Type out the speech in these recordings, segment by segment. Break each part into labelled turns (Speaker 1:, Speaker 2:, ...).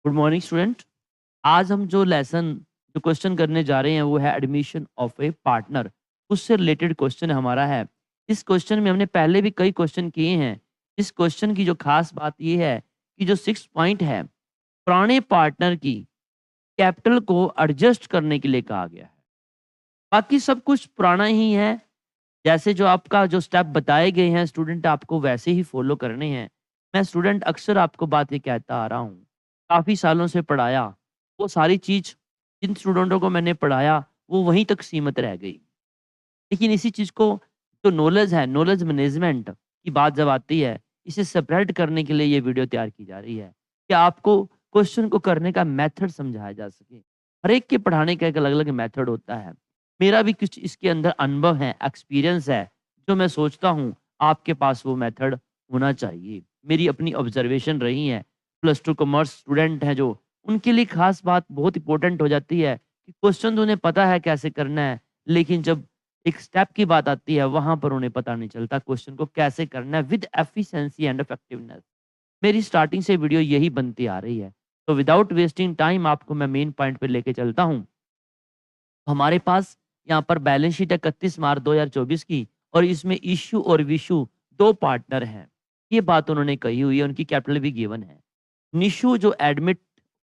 Speaker 1: Good morning student. आज हम जो क्वेश्चन करने जा रहे हैं वो है एडमिशन ऑफ ए पार्टनर। उससे रिलेटेड क्वेश्चन हमारा है। इस क्वेश्चन में हमने पहले भी कई क्वेश्चन किए हैं। इस क्वेश्चन की जो खास बात ये है कि जो 6 पॉइंट है पुराने पार्टनर की कैपिटल को एडजस्ट करने के लिए कहा गया है। बाकी सब कुछ पुराना ही है। जैसे जो आपका जो स्टेप बताए गए हैं स्टूडेंट आपको वैसे ही फॉलो करने हैं। मैं स्टूडेंट अक्सर आपको बातें कहता आ रहा हूँ, काफ़ी सालों से पढ़ाया। वो सारी चीज़ जिन स्टूडेंटों को मैंने पढ़ाया वो वहीं तक सीमित रह गई। लेकिन इसी चीज़ को जो नॉलेज है, नॉलेज मैनेजमेंट की बात जब आती है, इसे स्प्रेड करने के लिए ये वीडियो तैयार की जा रही है कि आपको क्वेश्चन को करने का मेथड समझाया जा सके। हर एक के पढ़ाने का एक अलग-अलग मेथड होता है। मेरा भी कुछ इसके अंदर अनुभव है, एक्सपीरियंस है, जो मैं सोचता हूँ आपके पास वो मेथड होना चाहिए। मेरी अपनी ऑब्जर्वेशन रही है। प्लस टू कॉमर्स स्टूडेंट हैं जो, उनके लिए खास बात बहुत इंपॉर्टेंट हो जाती है कि क्वेश्चन तो उन्हें पता है कैसे करना है, लेकिन जब एक स्टेप की बात आती है वहां पर उन्हें पता नहीं चलता क्वेश्चन को कैसे करना है विद एफिशिएंसी एंड इफेक्टिवनेस। मेरी स्टार्टिंग से वीडियो यही बनती आ रही है। तो विदाउट वेस्टिंग टाइम आपको मैं मेन पॉइंट पे लेके चलता हूँ। हमारे पास यहाँ पर बैलेंस शीट है 31 मार्च 2024 की, और इसमें इश्यू और विशु दो पार्टनर हैं। ये बात उन्होंने कही हुई है, उनकी कैपिटल भी गिवन है। निशु जो एडमिट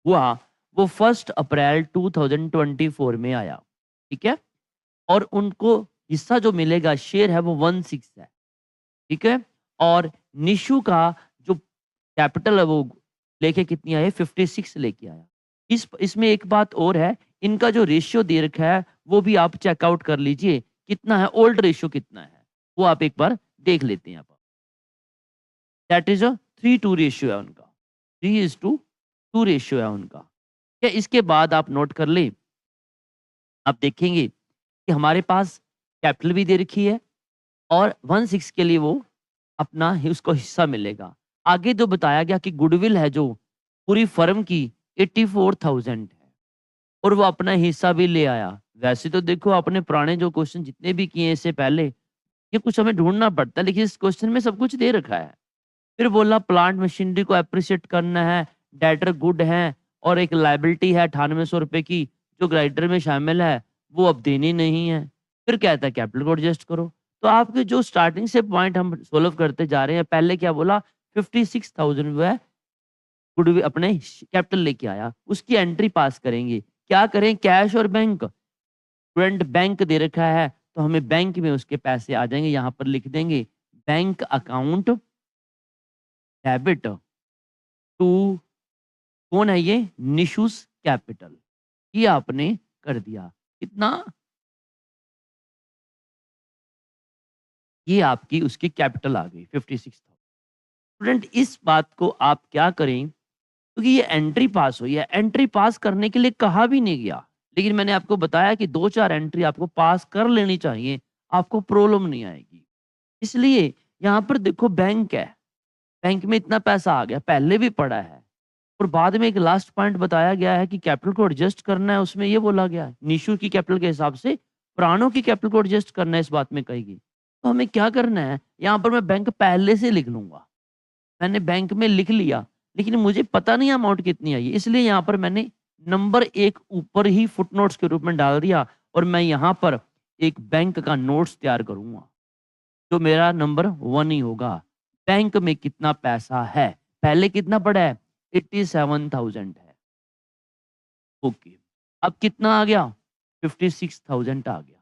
Speaker 1: हुआ वो 1 अप्रैल 2024 में आया, ठीक है। और उनको हिस्सा जो मिलेगा शेयर है वो 1/6 है, ठीक है। और निशु का जो कैपिटल है वो लेके कितनी आया, 56 लेके आया। इसमें एक बात और है, इनका जो रेशियो दे रखा है वो भी आप चेकआउट कर लीजिए कितना है, ओल्ड रेशियो कितना है वो आप एक बार देख लेते हैं। आप दैट इज अ 3:2 रेशियो है उनका, 3:2 रेशियो है उनका। क्या इसके बाद आप नोट कर लें, आप देखेंगे कि हमारे पास कैपिटल भी दे रखी है और 1/6 के लिए वो अपना ही उसको हिस्सा मिलेगा। आगे जो बताया गया कि गुडविल है जो पूरी फर्म की 84,000 है, और वो अपना हिस्सा भी ले आया। वैसे तो देखो आपने पुराने जो क्वेश्चन जितने भी किए हैं इससे पहले, ये कुछ हमें ढूँढना पड़ता है, लेकिन इस क्वेश्चन में सब कुछ दे रखा है। फिर बोला प्लांट मशीनरी को एप्रिशिएट करना है, डेटर गुड है, और एक लायबिलिटी है 9800 रुपए की जो ग्राइडर में शामिल है, वो अब देनी नहीं है। फिर कहता है कैपिटल को एडजस्ट करो। तो आपके जो स्टार्टिंग से पॉइंट हम सॉल्व करते जा रहे हैं, पहले क्या बोला, 56,000 वो है गुडविल अपने कैपिटल लेके आया, उसकी एंट्री पास करेंगे। क्या करें, कैश और बैंक। स्टूडेंट बैंक दे रखा है तो हमें बैंक में उसके पैसे आ जाएंगे, यहाँ पर लिख देंगे बैंक अकाउंट डेबिट टू, कौन है ये, निशुस कैपिटल। ये आपने कर दिया कितना, ये आपकी उसकी कैपिटल आ गई 56,000। स्टूडेंट इस बात को आप क्या करें, क्योंकि ये एंट्री पास हुई है, एंट्री पास करने के लिए कहा भी नहीं गया, लेकिन मैंने आपको बताया कि 2-4 एंट्री आपको पास कर लेनी चाहिए, आपको प्रॉब्लम नहीं आएगी। इसलिए यहाँ पर देखो बैंक है, बैंक में इतना पैसा आ गया, पहले भी पड़ा है। और बाद में एक लास्ट पॉइंट बताया गया है कि कैपिटल को एडजस्ट करना है, उसमें ये बोला गया है निशु की कैपिटल के हिसाब से प्राणों की कैपिटल को एडजस्ट करना है, इस बात में कही गई। तो हमें क्या करना है, यहाँ पर मैं बैंक पहले से लिख लूंगा। मैंने बैंक में लिख लिया, लेकिन मुझे पता नहीं अमाउंट कितनी आई है, इसलिए यहाँ पर मैंने नंबर एक ऊपर ही फुटनोट्स के रूप में डाल दिया, और मैं यहाँ पर एक बैंक का नोट्स तैयार करूंगा जो मेरा नंबर 1 ही होगा। बैंक में कितना पैसा है, पहले कितना पड़ा है, 87,000 है, ओके। अब कितना आ गया, 56,000 आ गया।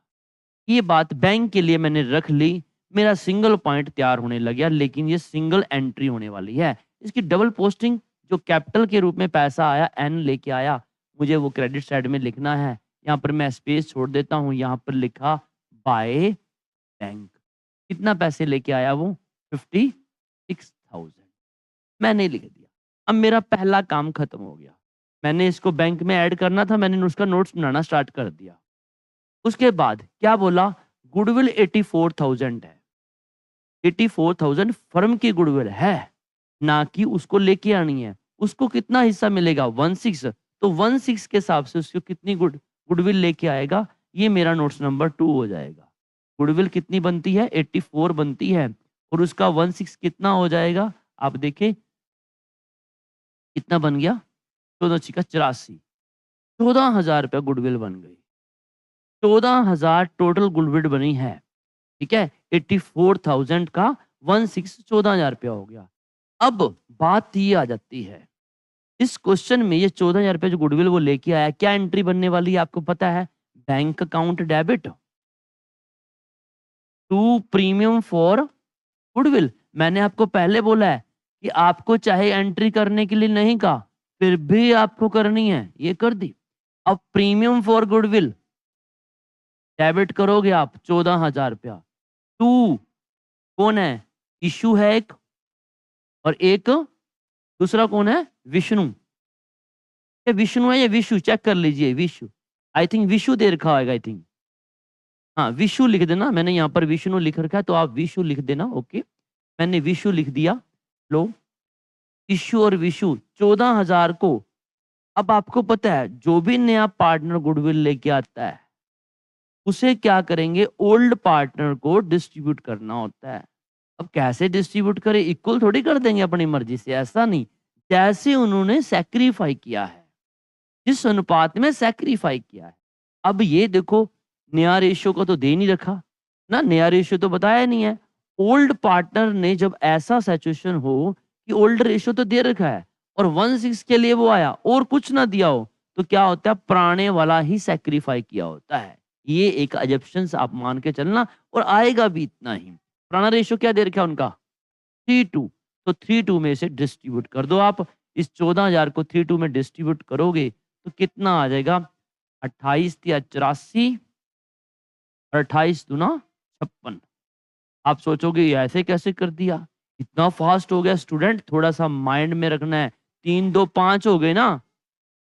Speaker 1: ये बात बैंक के लिए मैंने रख ली, मेरा सिंगल पॉइंट तैयार होने लग गया, लेकिन ये सिंगल एंट्री होने वाली है। इसकी डबल पोस्टिंग जो कैपिटल के रूप में पैसा आया, एन लेके आया, मुझे वो क्रेडिट साइड में लिखना है। यहाँ पर मैं स्पेस छोड़ देता हूँ, यहाँ पर लिखा बाय बैंक। कितना पैसे लेके आया वो, 56,000, मैंने लिख दिया। अब मेरा पहला काम खत्म हो गया। मैंने इसको बैंक में ऐड करना था, मैंने उसका नोट्स बनाना स्टार्ट कर दिया। उसके बाद क्या बोला, गुडविल 84,000 है। 84,000 फर्म की गुडविल है, ना कि उसको लेके आनी है। उसको कितना हिस्सा मिलेगा, 1/6। तो 1/6 के हिसाब से उसको कितनी गुडविल लेके आएगा, ये मेरा नोट्स नंबर 2 हो जाएगा। गुडविल कितनी बनती है, 84 बनती है, और उसका 1/6 कितना हो जाएगा, आप देखें कितना बन गया, 14 छिका 84, 14,000 रुपया गुडविल बन गई। 14,000 टोटल गुडविल बनी है। ठीक है, 84,000 का 16 14,000 रुपया हो गया। अब बात ये आ जाती है, इस क्वेश्चन में ये 14,000 रुपया जो गुडविल वो लेके आया, क्या एंट्री बनने वाली है आपको पता है? Bank account debit to premium for goodwill. मैंने आपको पहले बोला है कि आपको चाहे एंट्री करने के लिए नहीं कहा, फिर भी आपको करनी है, ये कर दी। अब प्रीमियम फॉर गुडविल डेबिट करोगे आप 14,000 रुपया टू, कौन है? इशू है एक, और एक दूसरा कौन है? विष्णु। ये विष्णु है या विशु? चेक कर लीजिए, विशु। आई थिंक विशु दे रखा होगा, आई थिंक। हाँ, विशु लिख देना, मैंने यहाँ पर विष्णु लिख रखा है तो आप विशु लिख देना। ओके, मैंने विशु लिख दिया। लो, इशू और विशु 14,000 को। अब आपको पता है जो भी नया पार्टनर गुडविल लेके आता है उसे क्या करेंगे? ओल्ड पार्टनर को डिस्ट्रीब्यूट करना होता है। अब कैसे डिस्ट्रीब्यूट करें? इक्वल थोड़ी कर देंगे अपनी मर्जी से, ऐसा नहीं। जैसे उन्होंने सैक्रिफाई किया है, जिस अनुपात में सैक्रिफाई किया है। अब ये देखो, नया रेशियो को तो दे नहीं रखा ना, नया रेशियो तो बताया नहीं है। ओल्ड पार्टनर ने जब ऐसा सिचुएशन हो कि ओल्ड रेशियो तो दे रखा है और 1/6 के लिए वो आया और कुछ ना दिया हो, तो क्या होता है? पुराने वाला ही सैक्रिफाई किया होता है। ये एक अजप्शंस आप मान के चलना, और आएगा भी इतना ही। पुराना रेशियो क्या दे रखा है उनका? 3:2। तो 3:2 में से डिस्ट्रीब्यूट कर दो आप। इस 14,000 को 3:2 में डिस्ट्रीब्यूट करोगे तो कितना आ जाएगा? 28 या 84 और 28 दूना 56। आप सोचोगे ये ऐसे कैसे कर दिया, इतना फास्ट हो गया? स्टूडेंट थोड़ा सा माइंड में रखना है। 3 2 5 हो गए ना,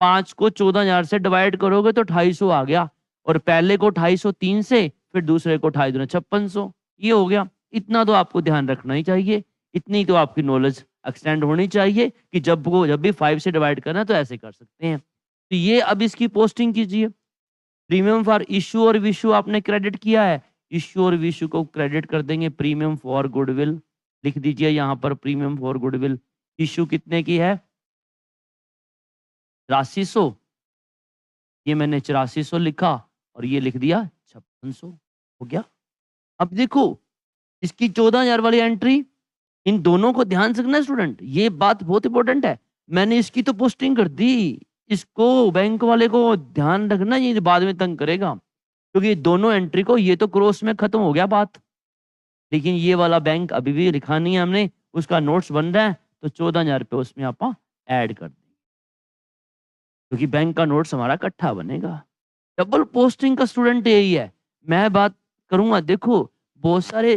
Speaker 1: 5 को 14,000 से डिवाइड करोगे तो 250 आ गया, और पहले को 250 3 से, फिर दूसरे को 2.5 दूना 5600, ये हो गया। इतना तो आपको ध्यान रखना ही चाहिए, इतनी तो आपकी नॉलेज एक्सटेंड होनी चाहिए कि जब भी 5 से डिवाइड करना है तो ऐसे कर सकते हैं। तो ये अब इसकी पोस्टिंग कीजिए। प्रीमियम फॉर इशू और विशु आपने क्रेडिट किया है, इशू और विशु को क्रेडिट कर देंगे प्रीमियम फॉर गुडविल। लिख दीजिए यहाँ पर प्रीमियम फॉर गुडविल। इशू कितने की है? 8300। ये मैंने 8400 लिखा और ये लिख दिया 5600, हो गया। अब देखो, इसकी 14,000 वाली एंट्री, इन दोनों को ध्यान से रखना स्टूडेंट, ये बात बहुत इंपॉर्टेंट है। मैंने इसकी तो पोस्टिंग कर दी, इसको बैंक वाले को ध्यान रखना, ये बाद में तंग करेगा, क्योंकि दोनों एंट्री को, ये तो क्रॉस में खत्म हो गया बात, लेकिन ये वाला बैंक अभी भी लिखा नहीं है हमने, उसका नोट्स बन रहा है, तो 14,000 रुपये उसमें आप ऐड कर दें, क्योंकि बैंक का नोट्स हमारा इकट्ठा बनेगा। डबल पोस्टिंग का स्टूडेंट यही है। मैं बात करूंगा, देखो बहुत सारे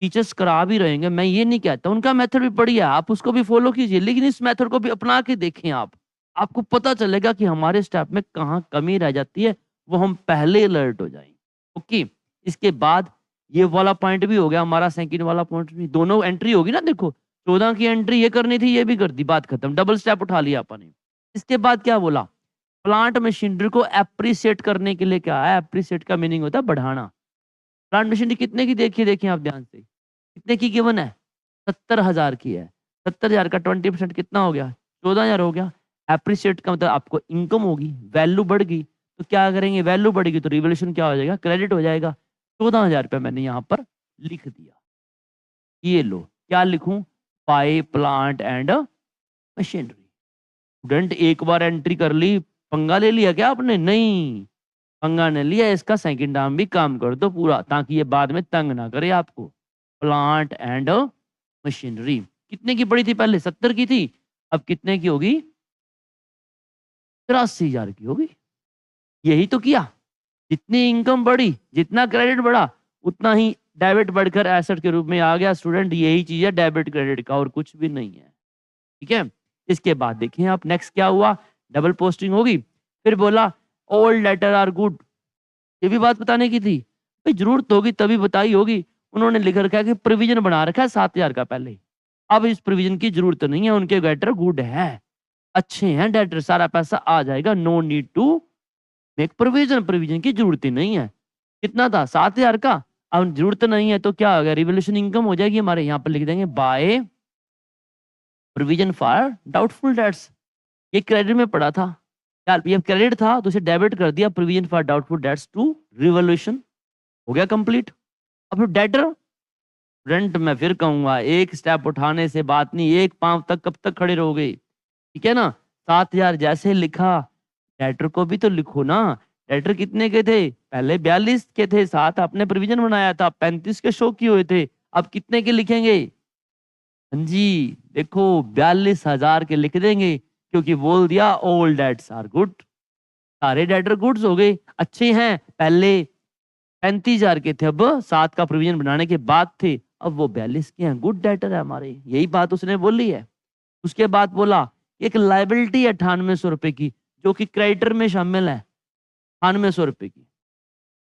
Speaker 1: टीचर्स करा भी रहेंगे, मैं ये नहीं कहता, उनका मेथड भी बढ़िया है, आप उसको भी फॉलो कीजिए, लेकिन इस मेथड को भी अपना के देखें आप, आपको पता चलेगा कि हमारे स्टेप में कहाँ कमी रह जाती है, वो हम पहले अलर्ट हो जाएंगे। ओके, इसके बाद ये वाला पॉइंट भी हो गया हमारा, सेकंड वाला पॉइंट भी, दोनों एंट्री होगी ना। देखो 14 की एंट्री ये करनी थी, ये भी कर दी, बात खत्म, डबल स्टेप उठा लिया अपने। इसके बाद क्या बोला? प्लांट मशीनरी को एप्रिसिएट करने के लिए क्या है? एप्रिसिएट का मीनिंग होता है बढ़ाना। प्लांट मशीनरी कितने की देखिए, देखें आप ध्यान से, कितने की गिवन है? 70,000 की है। 70,000 का 20% कितना हो गया? 14,000 हो गया। एप्रिसिएट का मतलब आपको इनकम होगी, वैल्यू बढ़ गई, तो क्या करेंगे? वैल्यू बढ़ेगी तो रिवोल्यूशन क्या हो जाएगा? क्रेडिट हो जाएगा। 14,000 रुपये मैंने यहाँ पर लिख दिया। ये लो, क्या लिखूं? By plant and machinery. Student एक बार एंट्री कर ली, पंगा ले लिया क्या आपने? नहीं, पंगा नहीं लिया, इसका सेकंड आर्म भी काम कर दो पूरा, ताकि ये बाद में तंग ना करे आपको। प्लांट एंड मशीनरी कितने की पड़ी थी? पहले 70 की थी, अब कितने की होगी? 83,000 की होगी। यही तो किया, जितनी इनकम बढ़ी, जितना क्रेडिट बढ़ा, उतना ही डेबिट बढ़कर एसेट के रूप में आ गया। स्टूडेंट यही चीज है डेबिट क्रेडिट का, और कुछ भी नहीं है। ठीक है, इसके बाद देखें आप नेक्स्ट क्या हुआ। डबल पोस्टिंग होगी, फिर बोला ऑल लेटर आर गुड। ये भी बात बताने की थी भाई, जरूरत होगी तभी बताई होगी। उन्होंने लिख रखा है कि प्रोविजन बना रखा है 7,000 का पहले, अब इस प्रोविजन की जरूरत नहीं है, उनके डेटर गुड है, अच्छे हैं डेटर, सारा पैसा आ जाएगा, no need to make provision, provision की जरूरत ही नहीं है। कितना था? 7,000 का। अब जरूरत नहीं है तो क्या हो गया? रिवोल्यूशन इनकम हो जाएगी हमारे, यहाँ पर लिख देंगे by provision for doubtful debts. ये क्रेडिट में पड़ा था यार, ये क्रेडिट था तो इसे डेबिट कर दिया, provision for doubtful debts to revolution, हो गया कंप्लीट। अब डेटर, रेंट मैं फिर कहूंगा एक स्टेप उठाने से बात नहीं, एक पांव तक कब तक खड़े रहोगे, ठीक है ना। 7,000 जैसे लिखा, डेटर को भी तो लिखो ना। डेटर कितने के थे, पहले 42 के थे, साथ आपने प्रोविजन बनाया था, 35 के शो किए हुए थे, अब कितने के लिखेंगे। हाँ जी, देखो 42,000 के लिख देंगे, क्योंकि बोल दिया ऑल डेट्स आर गुड, सारे डेटर गुड्स हो गए, अच्छे हैं। पहले 35,000 के थे, अब 7 का प्रोविजन बनाने के बाद थे, अब वो 42 के हैं, गुड डेटर है हमारे, यही बात उसने बोली है। उसके बाद बोला एक लाइबिलिटी है 9800 रुपए की, जो कि क्रेडिटर में शामिल है, 9800 रुपए की।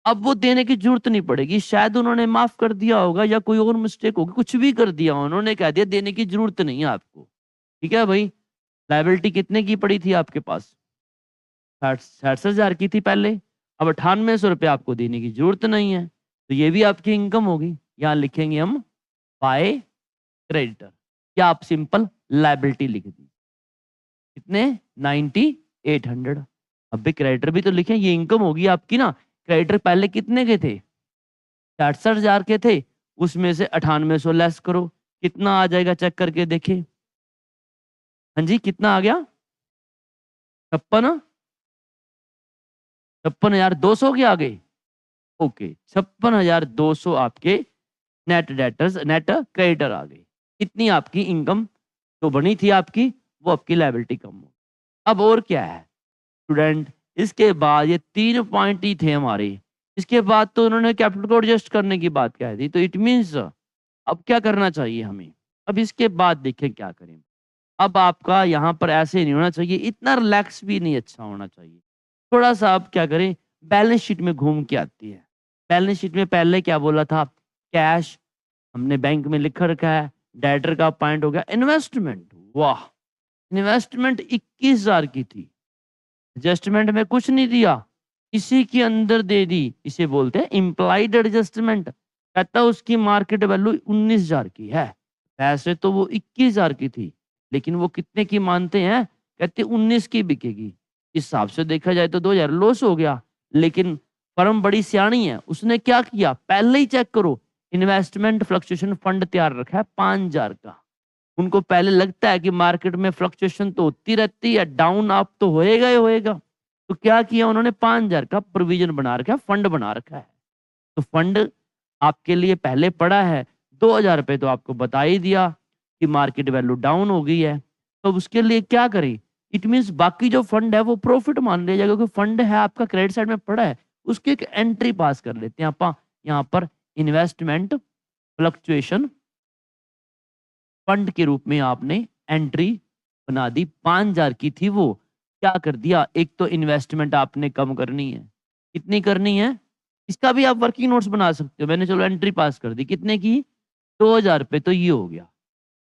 Speaker 1: अब वो देने की जरूरत नहीं पड़ेगी, शायद उन्होंने माफ कर दिया होगा या कोई और मिस्टेक होगी, कुछ भी कर दिया, उन्होंने कह दिया देने की जरूरत नहीं है आपको, ठीक है भाई। लाइबिलिटी कितने की पड़ी थी आपके पास, 66,000 की थी पहले, अब 9800 रुपये आपको देने की जरूरत नहीं है, तो ये भी आपकी इनकम होगी। यहाँ लिखेंगे हम बाय क्रेडिटर, या आप सिंपल लाइबिलिटी लिख दी, कितने 9800। अब भी क्रेडिटर भी तो लिखें, ये इनकम होगी आपकी ना। क्रेडिटर पहले कितने के थे, 66,000 के थे, उसमें से 9800 लेस करो, कितना आ जाएगा चेक करके देखें। हाँ जी, कितना आ गया, 56, 56,200 के आ गए, ओके 56,200 आपके नेट डेटर्स, नेट क्रेडिटर आ गए। इतनी आपकी इनकम तो बनी थी आपकी, वो आपकी लायबिलिटी कम हो। अब और क्या है स्टूडेंट, इसके बाद ये 3 पॉइंट ही थे हमारे, इसके बाद तो उन्होंने कैपिटल को एडजस्ट करने की बात कह दी, तो इट मीन्स अब क्या करना चाहिए हमें। अब इसके बाद देखें क्या करें। अब आपका यहाँ पर ऐसे नहीं होना चाहिए, इतना रिलैक्स भी नहीं अच्छा होना चाहिए, थोड़ा सा आप क्या करें, बैलेंस शीट में घूम के आती है। बैलेंस शीट में पहले क्या बोला था, कैश हमने बैंक में लिख रखा है, डेटर का पॉइंट हो गया इन्वेस्टमेंट, वाह इन्वेस्टमेंट 21,000 की थी, एडजस्टमेंट में कुछ नहीं दिया, इसी के अंदर दे दी, इसे बोलते हैं इम्प्लाइड एडजस्टमेंट। कहता उसकी मार्केट वैल्यू 19,000 की है, वैसे तो वो 21,000 की थी, लेकिन वो कितने की मानते हैं, कहते 19 की बिकेगी। इस हिसाब से देखा जाए तो 2,000 लॉस हो गया, लेकिन फर्म बड़ी सियाणी है, उसने क्या किया, पहले ही चेक करो, इन्वेस्टमेंट फ्लक्चुएशन फंड तैयार रखा है 5,000 का। उनको पहले लगता है कि मार्केट में फ्लक्चुएशन तो होती रहती है, डाउन अप तो होएगा ही होएगा, तो क्या किया उन्होंने, 5,000 का प्रोविजन बना रखा है, फंड बना रखा है। तो फंड आपके लिए पहले पड़ा है, 2,000 रुपये तो आपको बता ही दिया कि मार्केट वैल्यू डाउन हो गई है, तो उसके लिए क्या करें, इट मीन्स बाकी जो फंड है वो प्रॉफिट मान लिया जाएगा, क्योंकि फंड है आपका क्रेडिट साइड में पड़ा है, उसकी एक एंट्री पास कर लेते हैं आप यहाँ पर, इन्वेस्टमेंट फ्लक्चुएशन फंड के रूप में आपने एंट्री बना दी, 5,000 की थी वो, क्या कर दिया, एक तो इन्वेस्टमेंट आपने कम करनी है, कितनी करनी है, इसका भी आप वर्किंग नोट्स बना सकते हो, मैंने चलो एंट्री पास कर दी, कितने की, 2,000 रुपये, तो ये हो गया,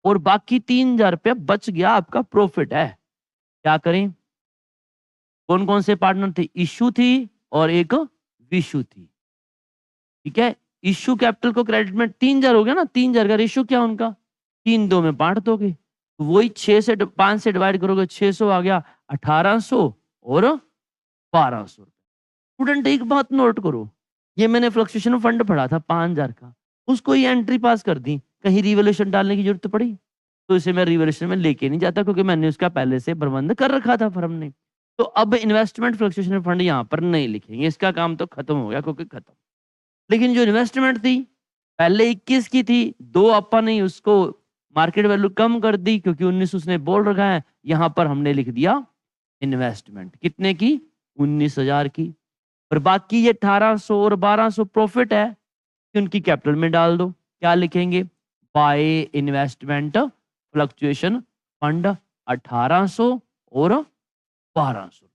Speaker 1: और बाकी 3,000 रुपये बच गया आपका प्रॉफिट है। क्या करें, कौन कौन से पार्टनर थे, इशू थी और एक विशु थी, ठीक है। इशू कैपिटल को क्रेडिट में 3,000 हो गया ना, 3,000 का रेशियो क्या उनका, 3 2 में बांट दोगे, तो वही 6 से 5 से डिवाइड करोगे, 600 आ गया, 1,800 और 1,200। स्टूडेंट एक बात नोट करो, ये मैंने फ्लक्चुएशन फंड पढ़ा था 5,000 का, उसको ही एंट्री पास कर दी, कहीं रिवोल्यूशन डालने की जरूरत पड़ी, तो इसे मैं रिवोल्यूशन में लेके नहीं जाता, क्योंकि मैंने उसका पहले से प्रबंध कर रखा था फर्म ने। तो अब इन्वेस्टमेंट फ्लक्चुएशन फंड यहाँ पर नहीं लिखेंगे, इसका काम तो खत्म हो गया, क्योंकि खत्म। लेकिन जो इन्वेस्टमेंट थी पहले 21 की थी, 2 अपन ने उसको मार्केट वैल्यू कम कर दी, क्योंकि 19 उसने बोल रखा है, यहाँ पर हमने लिख दिया इन्वेस्टमेंट कितने की, 19,000 की, और बाकी ये 1,800 और 1,200 प्रॉफिट है कि उनकी कैपिटल में डाल दो। क्या लिखेंगे, बाय इन्वेस्टमेंट फ्लक्चुएशन फंड 1,800 और 1,200।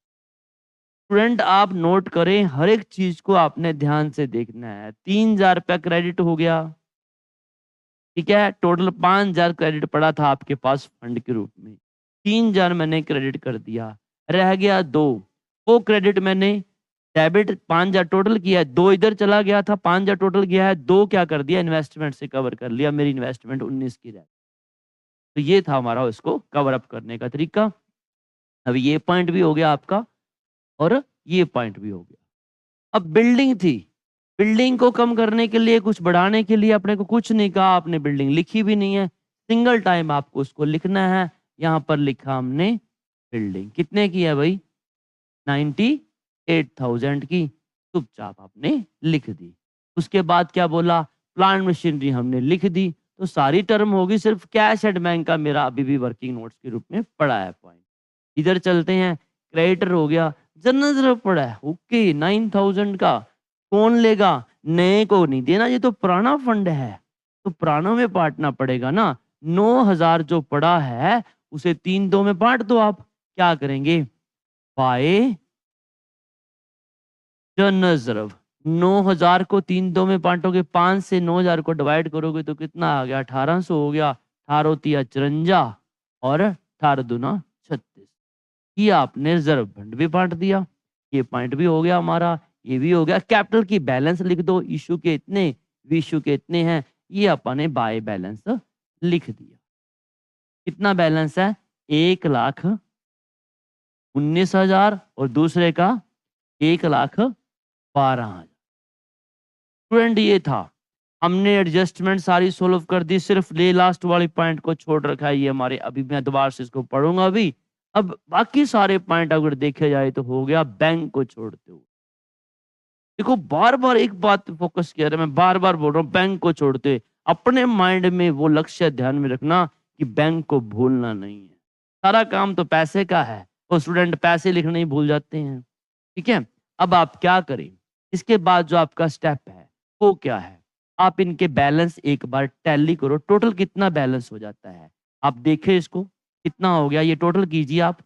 Speaker 1: स्टूडेंट आप नोट करें, हर एक चीज को आपने ध्यान से देखना है। 3,000 रुपया क्रेडिट हो गया, ठीक है, टोटल 5,000 क्रेडिट पड़ा था आपके पास फंड के रूप में, 3,000 मैंने क्रेडिट कर दिया, रह गया 2, वो क्रेडिट मैंने डेबिट 5,000 टोटल किया है, 2 इधर चला गया था, 5,000 टोटल किया है, 2 क्या कर दिया, इन्वेस्टमेंट से कवर कर लिया, मेरी इन्वेस्टमेंट 19 की रह, तो ये था हमारा इसको कवर अप करने का तरीका। अब ये पॉइंट भी हो गया आपका और ये पॉइंट भी हो गया। अब बिल्डिंग थी, बिल्डिंग को कम करने के लिए, कुछ बढ़ाने के लिए अपने को कुछ नहीं कहा, आपने बिल्डिंग लिखी भी नहीं है। सिंगल टाइम आपको उसको लिखना है। यहाँ पर लिखा हमने बिल्डिंग कितने की है भाई, 98,000 की। चुपचाप आपने लिख दी। उसके बाद क्या बोला, प्लांट मशीनरी हमने लिख दी। तो सारी टर्म होगी, सिर्फ कैश एट बैंक का मेरा अभी भी वर्किंग नोट्स के रूप में पड़ा है पॉइंट। इधर चलते हैं, क्रेडिटर हो गया, जनरल रिजर्व पड़ा है, ओके 9,000 का। कौन लेगा, नए को नहीं देना, ये तो पुराना फंड है, तो पुरानों में बांटना पड़ेगा ना। 9,000 जो पड़ा है उसे 3 2 में बांट दो। आप क्या करेंगे, बाय जनरल रिजर्व। 9,000 को 3 2 में बांटोगे, 5 से 9,000 को डिवाइड करोगे तो कितना आ गया, 1800 हो गया। 18 और 18 दूना 36। ये आपने रिजर्व फंड भी बांट दिया। ये पॉइंट भी हो गया हमारा, ये भी हो गया। कैपिटल की बैलेंस लिख दो, इशू के इतने, विशु के इतने हैं। ये अपन ने बाय बैलेंस लिख दिया। कितना बैलेंस है, 1,19,000 और दूसरे का 1,12,000। स्टूडेंट ये था, हमने एडजस्टमेंट सारी सोल्व कर दी, सिर्फ ले लास्ट वाली पॉइंट को छोड़ रखा है ये हमारे। अभी मैं दोबारा से इसको पढ़ूंगा अभी। अब बाकी सारे पॉइंट अगर देखे जाए तो हो गया बैंक को छोड़ते हुए। देखो बार बार एक बात पे फोकस किया रहा, मैं बार बार बोल रहा हूँ बैंक को छोड़ते हुए। अपने माइंड में वो लक्ष्य ध्यान में रखना कि बैंक को भूलना नहीं है। सारा काम तो पैसे का है, वो स्टूडेंट पैसे लिखना ही भूल जाते हैं। ठीक है, अब आप क्या करें, इसके बाद जो आपका स्टेप है वो क्या है, आप इनके बैलेंस एक बार टैली करो, टोटल कितना बैलेंस हो जाता है। आप देखें इसको कितना हो गया, ये टोटल कीजिए आप,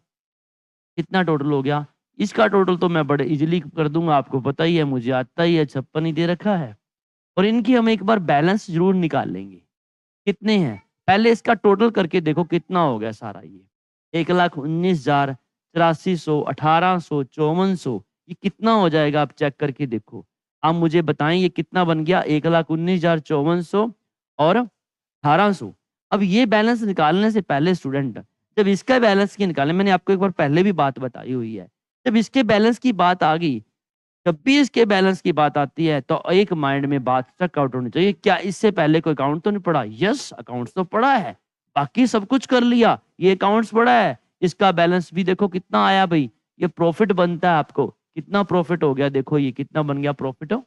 Speaker 1: कितना टोटल हो गया। इसका टोटल तो मैं बड़े इजीली कर दूंगा, आपको पता ही है, मुझे आता ही है, 56 ही दे रखा है। और इनकी हम एक बार बैलेंस जरूर निकाल लेंगे, कितने हैं। पहले इसका टोटल करके देखो कितना हो गया सारा, ये 1,19,000, 8300, 1800, 5400, ये कितना हो जाएगा आप चेक करके देखो। आप मुझे बताएं ये कितना बन गया, 1,19,000, 5400 और 1800। अब ये बैलेंस निकालने से पहले स्टूडेंट, जब इसका बैलेंस की निकालें, मैंने आपको एक बार पहले भी बात बताई हुई है, जब इसके बैलेंस की बात आ गई, जब भी इसके बैलेंस की बात आती है तो एक माइंड में बात स्टक आउट होनी चाहिए, क्या इससे पहले कोई अकाउंट तो नहीं पड़ा। यस, अकाउंट्स तो पड़ा है, बाकी सब कुछ कर लिया, ये अकाउंट्स पड़ा है। इसका बैलेंस भी देखो कितना आया भाई, ये प्रॉफिट बनता है आपको, कितना प्रॉफिट हो गया, देखो ये कितना बन गया प्रॉफिट हो,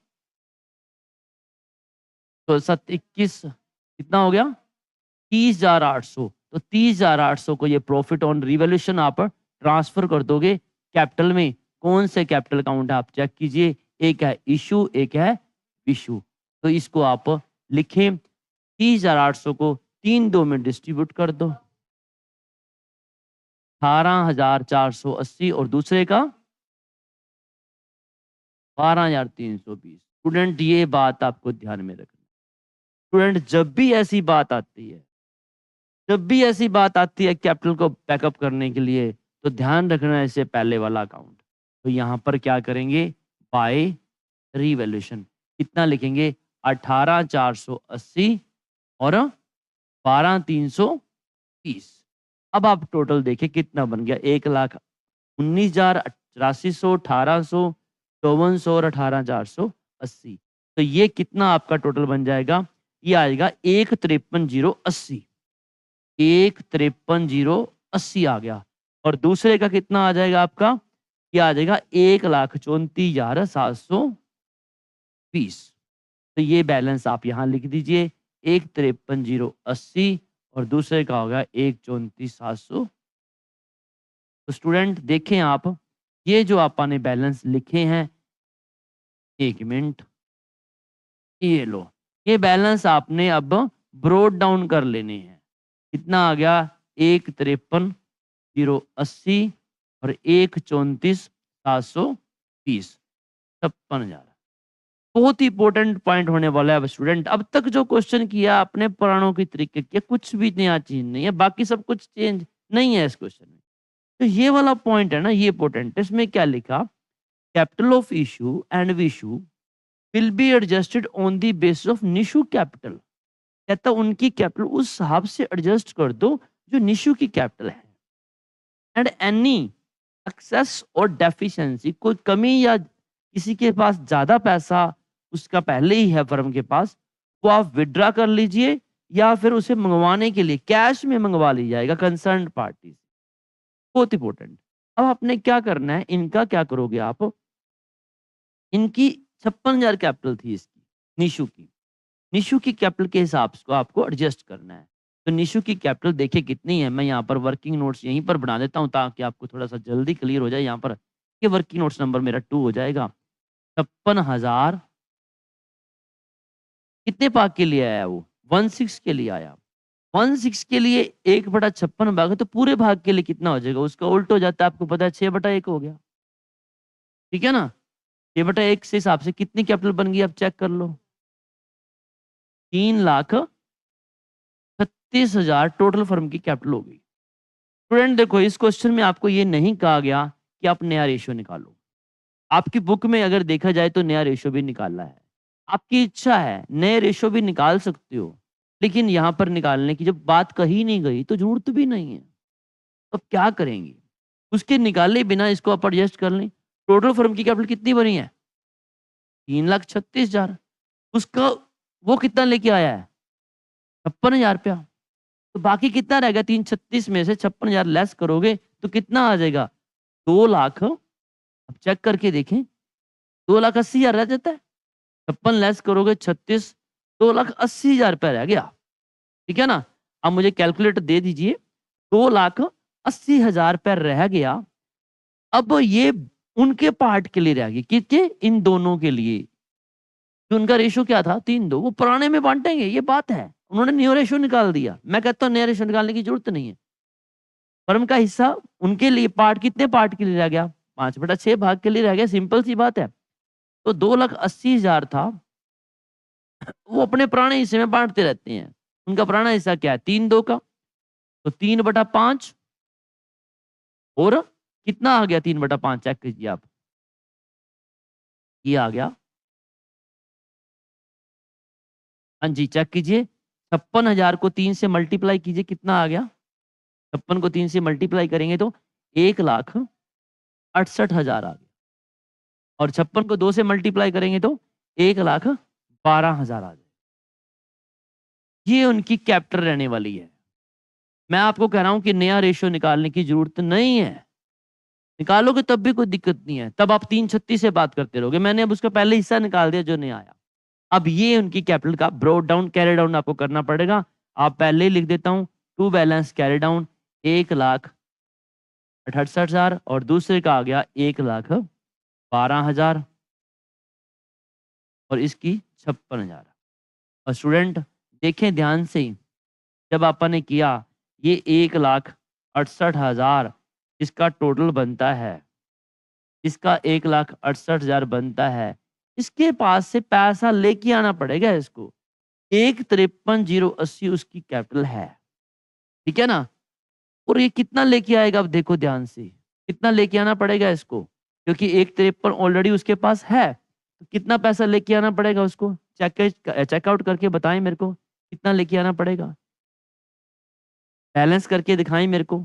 Speaker 1: तो 21 कितना हो गया, 30,800। तो 30,800 को ये प्रॉफिट ऑन रिवॉल्यूशन आप ट्रांसफर कर दोगे कैपिटल में। कौन से कैपिटल अकाउंट है आप चेक कीजिए, एक है इशू, एक है विशु। तो इसको आप लिखें, 30,800 को 3 2 में डिस्ट्रीब्यूट कर दो, 18,480 और दूसरे का 12,320। स्टूडेंट ये बात आपको ध्यान में रखना, स्टूडेंट जब भी ऐसी बात आती है, जब भी ऐसी बात आती है कैपिटल को बैकअप करने के लिए, तो ध्यान रखना है इससे पहले वाला अकाउंट। तो यहाँ पर क्या करेंगे, बाय रिवैल्यूएशन कितना लिखेंगे, 18,480 और 12,330। अब आप टोटल देखें कितना बन गया, 1,19,000, 8300, 1800, 5400 और 18,480। तो ये कितना आपका टोटल बन जाएगा, ये आएगा 1,53,080। 1,53,080 आ गया। और दूसरे का कितना आ जाएगा आपका, ये आ जाएगा 1,34,720। तो ये बैलेंस आप यहाँ लिख दीजिए, 1,53,080 और दूसरे का होगा 1,34,700। तो स्टूडेंट देखें आप, ये जो आपने बैलेंस लिखे हैं, एक मिनट, ये लो, ये बैलेंस आपने अब ब्रोड डाउन कर लेने हैं। कितना आ गया, 1,53,080 और 1,34,720, 56,000। बहुत ही इंपॉर्टेंट पॉइंट होने वाला है। अब स्टूडेंट अब तक जो क्वेश्चन किया आपने पुराणों की तरीके किया, कुछ भी नया चीज नहीं है, बाकी सब कुछ चेंज नहीं है इस क्वेश्चन में। तो ये वाला पॉइंट है ना, ये इंपॉर्टेंट है। इसमें क्या लिखा, capital of issue and Vishu will be adjusted on the basis of Nishu capital. कहता उनकी कैपिटल उस हिसाब से एडजस्ट कर दो जो निशु की कैपिटल है। एंड एनी एक्सेस और डेफिशिएंसी, कोई कमी या किसी के पास ज़्यादा पैसा उसका पहले ही है फर्म के पास, वो आप विथड्रा कर लीजिए या फिर उसे मंगवाने के लिए कैश में मंगवा ली जाएगा कंसर्न्ड पार्टी से। बहुत इंपॉर्टेंट। अब आपने क्या करना है, इनका क्या करोगे आप, इनकी 56,000 कैपिटल थी इसकी, निशु की। निशु की कैपिटल के हिसाब से आपको एडजस्ट करना है। तो निशु की कैपिटल देखिए कितनी है, मैं यहाँ पर वर्किंग नोट्स यहीं पर बना देता हूँ ताकि आपको थोड़ा-सा जल्दी क्लियर हो जाए यहाँ पर। ये वर्किंग नोट्स नंबर मेरा 2 हो जाएगा। 56,000 कितने भाग के लिए आया वो? 16 के लिए आया। 16 के लिए 1/56 भाग है तो पूरे भाग के लिए कितना हो जाएगा? उसका उल्टा हो जाता है, आपको पता है 6/1 हो गया। ठीक है ना? 6/1 से हिसाब से कितनी कैपिटल बन गई आप चेक कर लो। 3,36,000 टोटल फर्म की कैपिटल हो गई। स्टूडेंट देखो, इस क्वेश्चन में आपको ये नहीं कहा गया कि आप नया रेशियो निकालो। आपकी बुक में अगर देखा जाए तो नया रेशियो भी निकालना है। आपकी इच्छा है, नए रेशियो भी निकाल सकते हो। लेकिन यहाँ पर निकालने की जब बात कही नहीं गई तो ज़रूरत भी नहीं है। अब क्या करेंगे? उसके निकाले बिना इसको आप एडजस्ट कर लें। टोटल फर्म की कैपिटल कितनी बनी है? 3,36,000। उसका वो कितना लेके आया है? 56,000 रुपया। तो बाकी कितना रह गया? 336 में से 56,000 लेस करोगे तो कितना आ जाएगा? 2 लाख। अब चेक करके देखें, 2,80,000 रह जाता है। 56 लेस करोगे 36, 2,80,000 रुपया रह गया। ठीक है ना? अब मुझे कैलकुलेटर दे दीजिए। 2,80,000 रुपया रह गया। अब ये उनके पार्ट के लिए रह गई, किसके? इन दोनों के लिए। कि उनका रेशियो क्या था? 3:2। वो पुराने में बाँटेंगे, ये बात है। उन्होंने न्यू रेशियो निकाल दिया। मैं कहता हूँ नया रेशियो निकालने की ज़रूरत नहीं है। फर्म का हिस्सा उनके लिए पार्ट कितने पार्ट के लिए रह गया? 5/6 भाग के लिए रह गया, सिंपल सी बात है। तो 2,80,000 था, वो अपने पुराने हिस्से में बाँटते रहते हैं। उनका पुराना हिस्सा क्या है? 3/2 का। तो 3/5 और कितना आ गया 3/5 चेक कीजिए आप। ये आ गया, हाँ जी, चेक कीजिए। 56,000 को 3 से मल्टीप्लाई कीजिए, कितना आ गया? 56 को 3 से मल्टीप्लाई करेंगे तो 1,68,000 आ गया और 56 को 2 से मल्टीप्लाई करेंगे तो 1,12,000 आ जाएगा। ये उनकी कैपिटल रहने वाली है। मैं आपको कह रहा हूँ कि नया रेशियो निकालने की ज़रूरत नहीं है। निकालोगे तब भी कोई दिक्कत नहीं है। तब आप 336 से बात करते रहोगे। मैंने अब उसका पहले हिस्सा निकाल दिया जो नया आया। अब ये उनकी कैपिटल का ब्रॉट डाउन, कैरी डाउन आपको करना पड़ेगा। आप पहले ही लिख देता हूँ, टू बैलेंस कैरी डाउन 1,68,000 और दूसरे का आ गया 1,12,000 और इसकी 56,000। और स्टूडेंट देखें ध्यान से, जब आपने ने किया ये 1,68,000 इसका टोटल बनता है, इसका 1,68,000 बनता है। इसके पास से पैसा लेके आना पड़ेगा इसको। 1,53,080 उसकी कैपिटल है। ठीक है ना? और ये कितना लेके आएगा अब देखो ध्यान से। कितना लेके आना पड़ेगा इसको? क्योंकि 1,53 ऑलरेडी उसके पास है। तो कितना पैसा लेके आना पड़ेगा उसको? चेकआउट करके बताएँ मेरे को, कितना लेके आना पड़ेगा? बैलेंस करके दिखाएँ मेरे को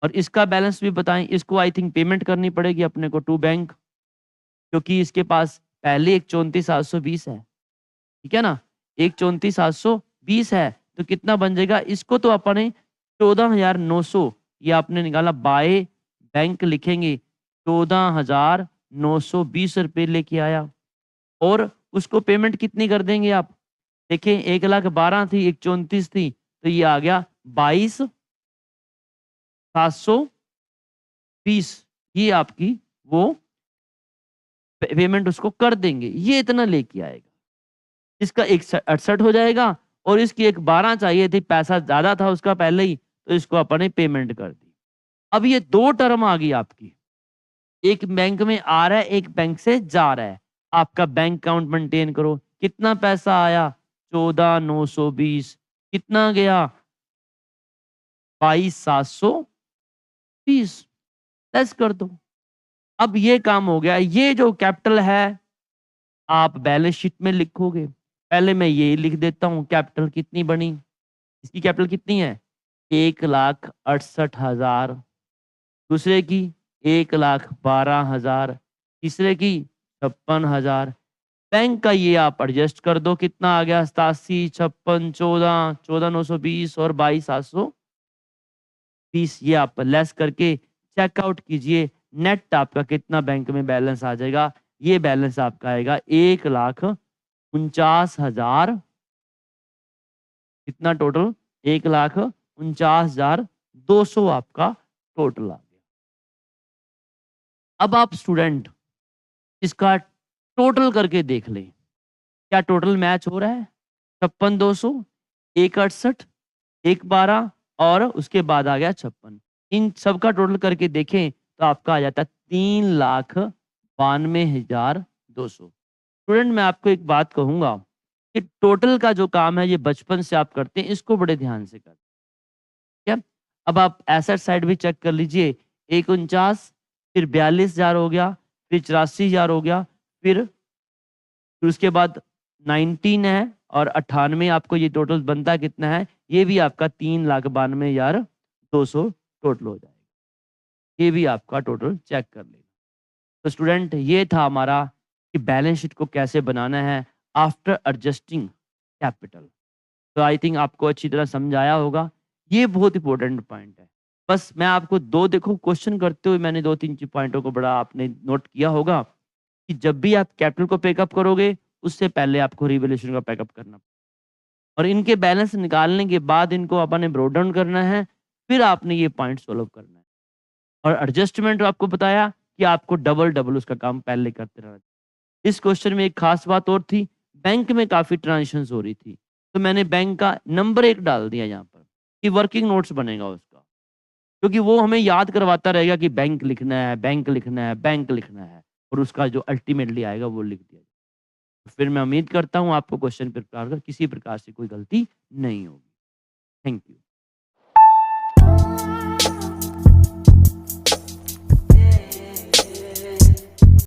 Speaker 1: और इसका बैलेंस भी बताएँ। इसको आई थिंक पेमेंट करनी पड़ेगी अपने को टू बैंक, क्योंकि इसके पास पहले एक 34,720 है। ठीक है ना? एक 34,720 है, तो कितना बन जाएगा? इसको तो अपने 14,900 ये आपने निकाला बाय बैंक लिखेंगे, 14,920 रुपए लेके आया और उसको पेमेंट कितनी कर देंगे आप? देखिए 1,12,000 थी, एक 34 थी, तो ये आ गया 22,720। ये आपकी वो पेमेंट उसको कर देंगे। ये इतना लेके आएगा। इसका एक 68 हो जाएगा और इसकी एक 12 चाहिए थी, पैसा ज़्यादा था उसका पहले ही, तो इसको अपन ने पेमेंट कर दी। अब ये 2 टर्म आ गई आपकी। एक बैंक में आ रहा है, एक बैंक से जा रहा है। आपका बैंक अकाउंट मेंटेन करो। कितना पैसा आया? 14,920। कितना गया? 22,720। लेस कर दो। अब ये काम हो गया। ये जो कैपिटल है आप बैलेंस शीट में लिखोगे। पहले मैं ये लिख देता हूँ कैपिटल कितनी बनी। इसकी कैपिटल कितनी है? 1,68,000। दूसरे की 1,12,000, तीसरे की 56,000। बैंक का ये आप एडजस्ट कर दो, कितना आ गया 87, 56, 14, 14,920 और 22,820। ये आप लेस करके चेकआउट कीजिए, नेट आपका कितना बैंक में बैलेंस आ जाएगा। ये बैलेंस आपका आएगा 1,49,000। कितना टोटल? 1,49,200 आपका टोटल आ गया। अब आप स्टूडेंट इसका टोटल करके देख लें, क्या टोटल मैच हो रहा है? 56,200, 1,68, 1,12 और उसके बाद आ गया 56। इन सब का टोटल करके देखें तो आपका आ जाता है 3,92,200। स्टूडेंट मैं आपको एक बात कहूँगा कि टोटल का जो काम है ये बचपन से आप करते हैं, इसको बड़े ध्यान से करें। ठीक है? अब आप एसेट साइड भी चेक कर लीजिए, 1,49, फिर 42,000 हो गया, फिर 84,000 हो गया, फिर उसके बाद 19 है और 98 आपको ये टोटल बनता कितना है? ये भी आपका 3,92,200 टोटल हो जाएगा। ये भी आपका टोटल चेक कर लेना। तो स्टूडेंट ये था हमारा कि बैलेंस शीट को कैसे बनाना है आफ्टर एडजस्टिंग कैपिटल। तो आई थिंक आपको अच्छी तरह समझ आया होगा। ये बहुत इंपॉर्टेंट पॉइंट है। बस मैं आपको दो देखो क्वेश्चन करते हुए मैंने 2-3 पॉइंटों को बड़ा आपने नोट किया होगा कि जब भी आप कैपिटल को पैकअप करोगे उससे पहले आपको रिवैल्यूएशन का पैकअप करना और इनके बैलेंस निकालने के बाद इनको आपने ब्रोड डाउन करना है, फिर आपने ये पॉइंट सॉल्व करना है। और एडजस्टमेंट आपको बताया कि आपको डबल-डबल उसका काम पहले करते रहना। इस क्वेश्चन में एक खास बात और थी, बैंक में काफ़ी ट्रांज़ैक्शंस हो रही थी, तो मैंने बैंक का नंबर 1 डाल दिया यहाँ पर कि वर्किंग नोट्स बनेगा उसका। क्योंकि वो हमें याद करवाता रहेगा कि बैंक लिखना है, बैंक लिखना है, बैंक लिखना है और उसका जो अल्टीमेटली आएगा वो लिख दिया जाएगा। फिर मैं उम्मीद करता हूँ आपको क्वेश्चन प्रकार का किसी प्रकार से कोई गलती नहीं होगी। Thank you.